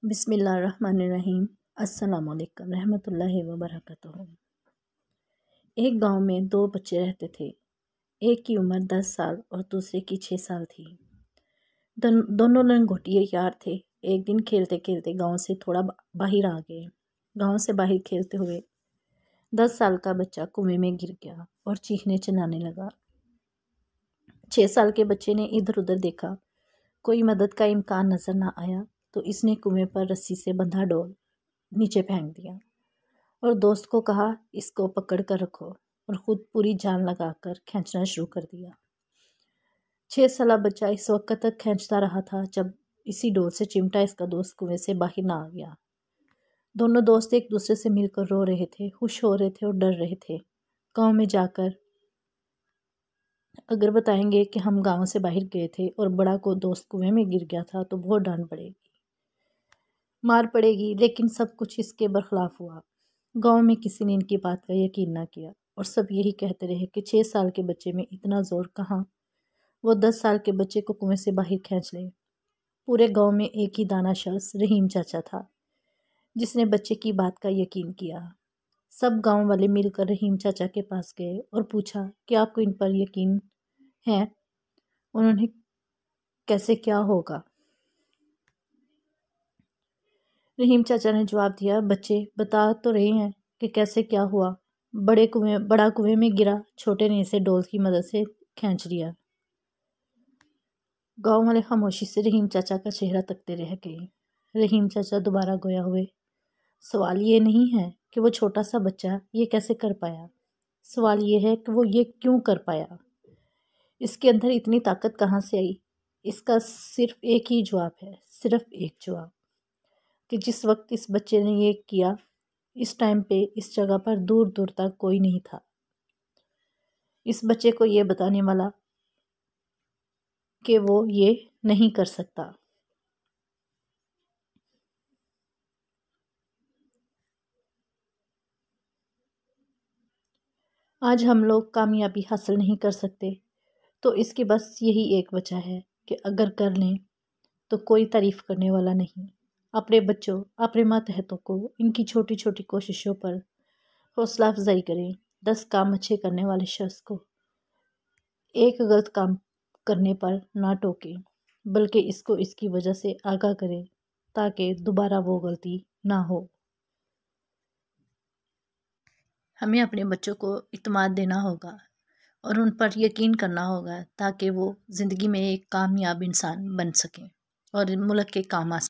بسم اللہ الرحمن الرحیم۔ السلام علیکم رحمۃ اللہ وبرکاتہ۔ ایک گاؤں میں دو بچے رہتے تھے۔ ایک کی عمر 10 سال اور دوسرے کی 6 سال تھی۔ دونوں لنگوٹیے یار تھے۔ ایک دن کھیلتے کھیلتے گاؤں سے تھوڑا باہر آ گئے۔ گاؤں سے باہر کھیلتے ہوئے 10 سال کا بچہ کنویں میں گر گیا اور چیخنے چلانے لگا۔ 6 سال کے بچے نے ادھر ادھر دیکھا، کوئی مدد کا امکان نظر نہ آیا تو اس نے کنویں پر رسی سے بندھا ڈول نیچے پھینک دیا اور دوست کو کہا اس کو پکڑ کر رکھو، اور خود پوری جان لگا کر کھینچنا شروع کر دیا۔ 6 سالہ بچہ اس وقت تک کھینچتا رہا تھا جب اسی ڈول سے چمٹا اس کا دوست کنویں سے باہر نہ آ گیا۔ دونوں دوست ایک دوسرے سے مل کر رو رہے تھے، خوش ہو رہے تھے اور ڈر رہے تھے۔ گاؤں میں جا کر اگر بتائیں گے کہ ہم گاؤں سے باہر گئے تھے اور بڑا کو دوست کنویں میں گر گیا تھا تو بہت ڈانٹ پڑے گی، مار پڑے گی، لیکن سب کچھ اس کے برخلاف ہوا۔ گاؤں میں کسی نے ان کی بات کا یقین نہ کیا اور سب یہی کہتے رہے کہ 6 سال کے بچے میں اتنا زور کہاں، وہ 10 سال کے بچے کو کنویں سے باہر کھینچ لے۔ پورے گاؤں میں ایک ہی دانا شخص رحیم چاچا تھا جس نے بچے کی بات کا یقین کیا۔ سب گاؤں والے مل کر رحیم چاچا کے پاس گئے اور پوچھا کہ آپ کو ان پر یقین ہے؟ انہوں نے کیسے کیا ہوگا؟ رحیم چاچا نے جواب دیا، بچے بتا تو رہے ہیں کہ کیسے کیا ہوا۔ بڑا کنویں میں گرا، چھوٹے نے اسے ڈول کی مدد سے کھینچ لیا۔ گاؤں والے خاموشی سے رحیم چاچا کا چہرہ تکتے رہ گئے۔ رحیم چاچا دوبارہ گویا ہوئے، سوال یہ نہیں ہے کہ وہ چھوٹا سا بچہ یہ کیسے کر پایا، سوال یہ ہے کہ وہ یہ کیوں کر پایا، اس کے اندر اتنی طاقت کہاں سے آئی؟ اس کا صرف ایک ہی جواب ہے، صرف ایک جواب، کہ جس وقت اس بچے نے یہ کیا اس ٹائم پہ اس جگہ پر دور دور تک کوئی نہیں تھا۔ اس بچے کو یہ بتانے والا کہ وہ یہ نہیں کر سکتا۔ آج ہم لوگ کامیابی حاصل نہیں کر سکتے تو اس کی بس یہی ایک وجہ ہے کہ اگر کر لیں تو کوئی تعریف کرنے والا نہیں۔ اپنے بچوں، اپنے ماتحتوں کو ان کی چھوٹی چھوٹی کوششوں پر حوصلہ افزائی کریں۔ 10 کام اچھے کرنے والے شخص کو ایک غلط کام کرنے پر نہ ٹوکیں، بلکہ اس کو اس کی وجہ سے آگاہ کریں تاکہ دوبارہ وہ غلطی نہ ہو۔ ہمیں اپنے بچوں کو اعتماد دینا ہوگا اور ان پر یقین کرنا ہوگا تاکہ وہ زندگی میں ایک کامیاب انسان بن سکیں اور ملک کے کام آ سکیں۔